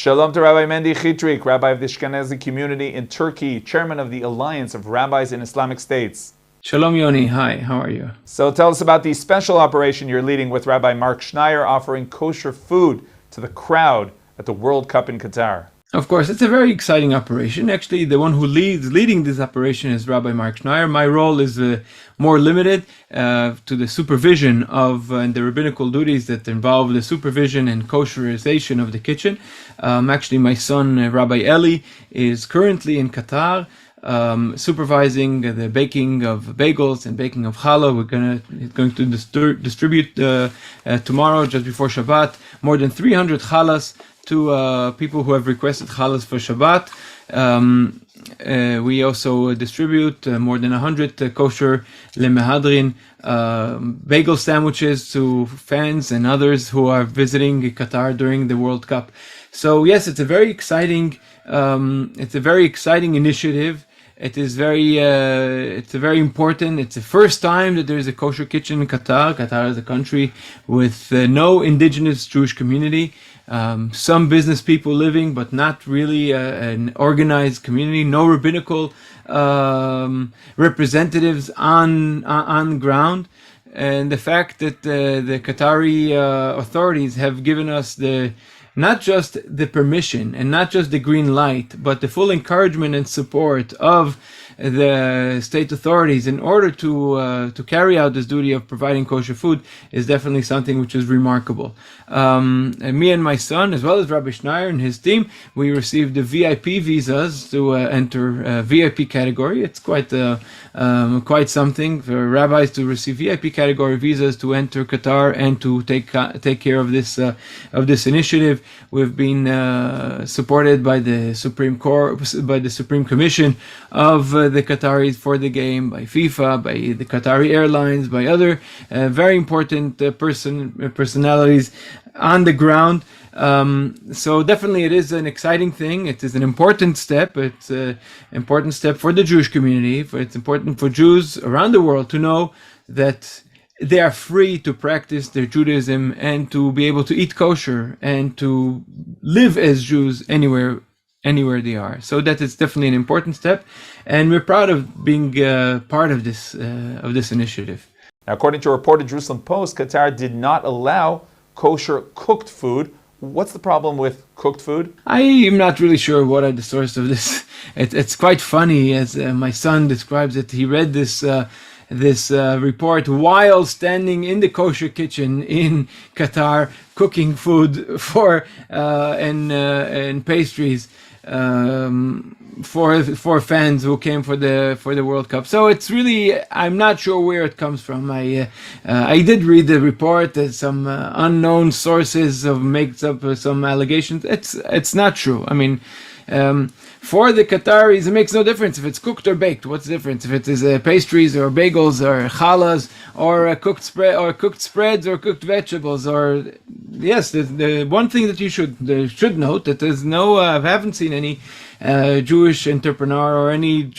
Shalom to Rabbi Mendy Chitrik, Rabbi of the Ashkenazi community in Turkey, Chairman of the Alliance of Rabbis in Islamic States. Shalom Yoni, hi, how are you? So tell us about the special operation you're leading with Rabbi Mark Schneier, offering kosher food to the crowd at the World Cup in Qatar. Of course, it's a very exciting operation. Actually, the one who leading this operation is Rabbi Mark Schneier. My role is more limited to the supervision of and the rabbinical duties that involve the supervision and kosherization of the kitchen. Actually, my son, Rabbi Eli, is currently in Qatar, supervising the baking of bagels and baking of challah. He's going to distribute tomorrow, just before Shabbat, more than 300 challahs to people who have requested challahs for Shabbat. We also distribute more than 100 kosher lemehadrin bagel sandwiches to fans and others who are visiting Qatar during the World Cup. So yes, it's a very exciting initiative. It is it's very important. It's the first time that there is a kosher kitchen in Qatar. Qatar is a country with no indigenous Jewish community. Some business people living, but not really an organized community. No rabbinical representatives on ground. And the fact that the Qatari authorities have given us not just the permission and not just the green light, but the full encouragement and support of the state authorities in order to carry out this duty of providing kosher food is definitely something which is remarkable. And me and my son, as well as Rabbi Schneier and his team, we received the VIP visas to enter VIP category. It's quite something for rabbis to receive VIP category visas to enter Qatar and to take care of this initiative. We've been supported by the Supreme Commission of the Qataris for the game, by FIFA, by the Qatari Airlines, by other very important personalities on the ground. So definitely it is an exciting thing. It is an important step. It's an important step for the Jewish community. It's important for Jews around the world to know that they are free to practice their Judaism and to be able to eat kosher and to live as Jews anywhere they are. So that is definitely an important step, and we're proud of being part of this initiative. Now, according to a report in Jerusalem Post, Qatar did not allow kosher cooked food. What's the problem with cooked food? I am not really sure what are the source of this. It's quite funny, as my son describes it. He read this report while standing in the kosher kitchen in Qatar, cooking food for and pastries for fans who came for the World Cup. So it's really, I'm not sure where it comes from. I did read the report that some unknown sources makes up some allegations. It's not true. I mean, for the Qataris, it makes no difference if it's cooked or baked. What's the difference if it is pastries or bagels or challahs or cooked spreads or cooked vegetables? Or yes, the one thing that you should note that there's I haven't seen any Jewish entrepreneur or any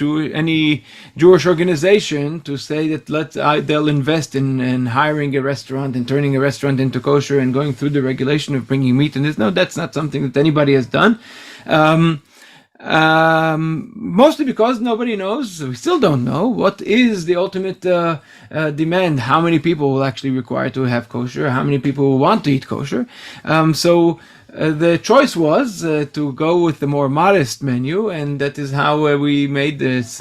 Jewish organization to say that they'll invest in hiring a restaurant and turning a restaurant into kosher and going through the regulation of bringing meat. And that's not something that anybody has done. Mostly because nobody knows. We still don't know what is the ultimate demand. How many people will actually require to have kosher? How many people will want to eat kosher? So the choice was to go with the more modest menu, and that is how we made this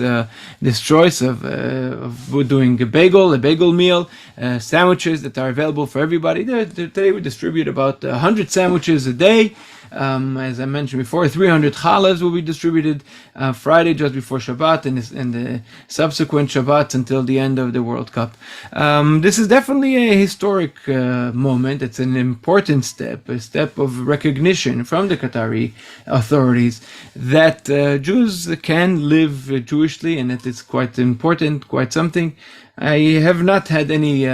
choice of doing a bagel meal, sandwiches that are available for everybody. Today we distribute about 100 sandwiches a day. As I mentioned before, 300 challahs will be distributed Friday just before Shabbat and the subsequent Shabbats until the end of the World Cup. This is definitely a historic moment. It's an important step, a step of recognition from the Qatari authorities that Jews can live Jewishly, and that it's quite important, quite something. I have not had any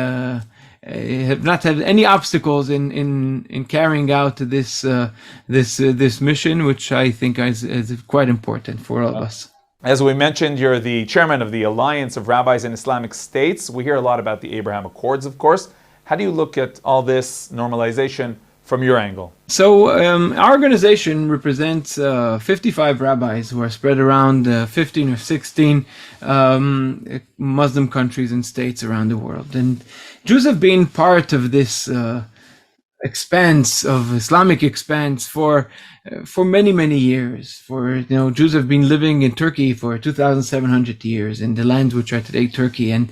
obstacles in carrying out this mission, which I think is quite important for all of us. As we mentioned, you're the chairman of the Alliance of Rabbis in Islamic States. We hear a lot about the Abraham Accords, of course. How do you look at all this normalization from your angle? So our organization represents 55 rabbis who are spread around 15 or 16 Muslim countries and states around the world. And Jews have been part of this expanse of Islamic expanse for many years. Jews have been living in Turkey for 2,700 years in the lands which are today Turkey, and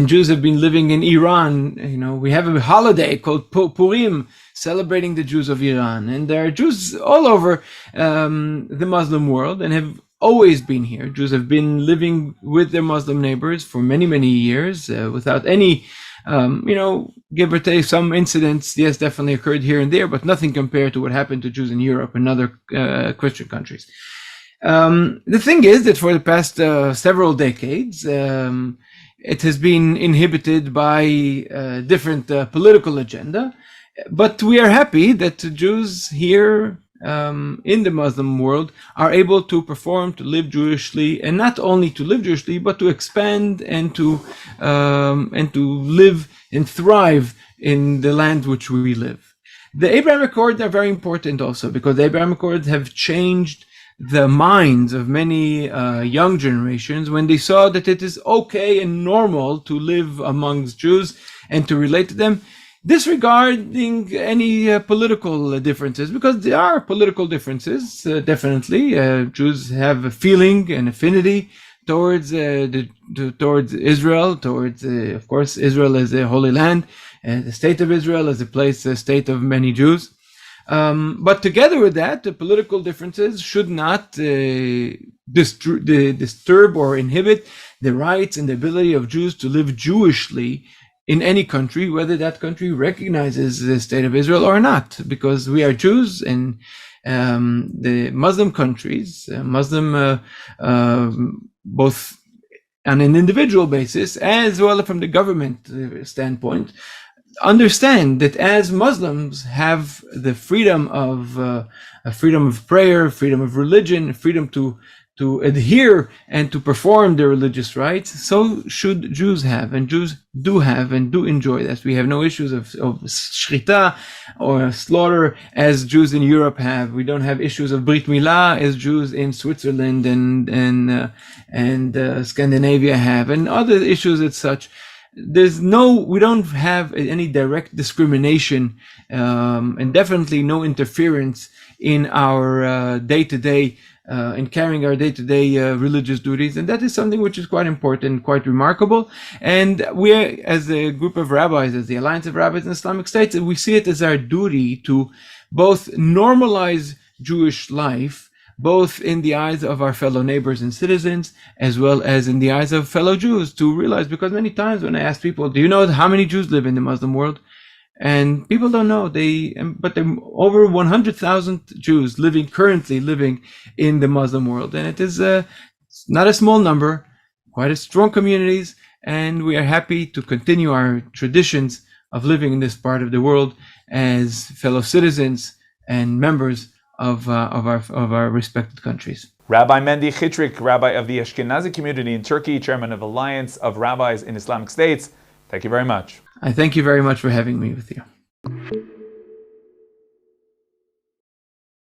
Jews have been living in Iran. We have a holiday called Purim, celebrating the Jews of Iran, and there are Jews all over the Muslim world and have always been here. Jews have been living with their Muslim neighbors for many years without any give or take. Some incidents, yes, definitely occurred here and there, but nothing compared to what happened to Jews in Europe and other Christian countries. The thing is that for the past several decades, it has been inhibited by different political agenda. But we are happy that Jews here in the Muslim world are able to perform, to live Jewishly, and not only to live Jewishly, but to expand and to live and thrive in the land which we live. The Abrahamic Accords are very important also, because the Abrahamic Accords have changed the minds of many young generations when they saw that it is okay and normal to live amongst Jews and to relate to them, disregarding any political differences, because there are political differences, definitely. Jews have a feeling and affinity towards Israel, towards, of course, Israel as a holy land, the state of Israel as a state of many Jews. But together with that, the political differences should not disturb or inhibit the rights and the ability of Jews to live Jewishly in any country, whether that country recognizes the state of Israel or not, because we are Jews, and the Muslim countries, both on an individual basis as well from the government standpoint, understand that as Muslims have the freedom of prayer, freedom of religion, freedom to adhere and to perform their religious rights, so should Jews have, and Jews do have and do enjoy that. We have no issues of shchita or slaughter as Jews in Europe have. We don't have issues of Brit Milah as Jews in Switzerland and Scandinavia have, and other issues as such. We don't have any direct discrimination, and definitely no interference in our day-to-day in carrying our day-to-day religious duties, and that is something which is quite important, quite remarkable. And we, as a group of rabbis, as the Alliance of Rabbis in Islamic States, we see it as our duty to both normalize Jewish life, both in the eyes of our fellow neighbors and citizens, as well as in the eyes of fellow Jews, to realize, because many times when I ask people, do you know how many Jews live in the Muslim world? And people don't know. But there are over 100,000 Jews currently living in the Muslim world, and it is not a small number, quite a strong communities, and we are happy to continue our traditions of living in this part of the world as fellow citizens and members of our respected countries. Rabbi Mendy Chitrik, Rabbi of the Ashkenazi community in Turkey, Chairman of Alliance of Rabbis in Islamic States, thank you very much. I thank you very much for having me with you.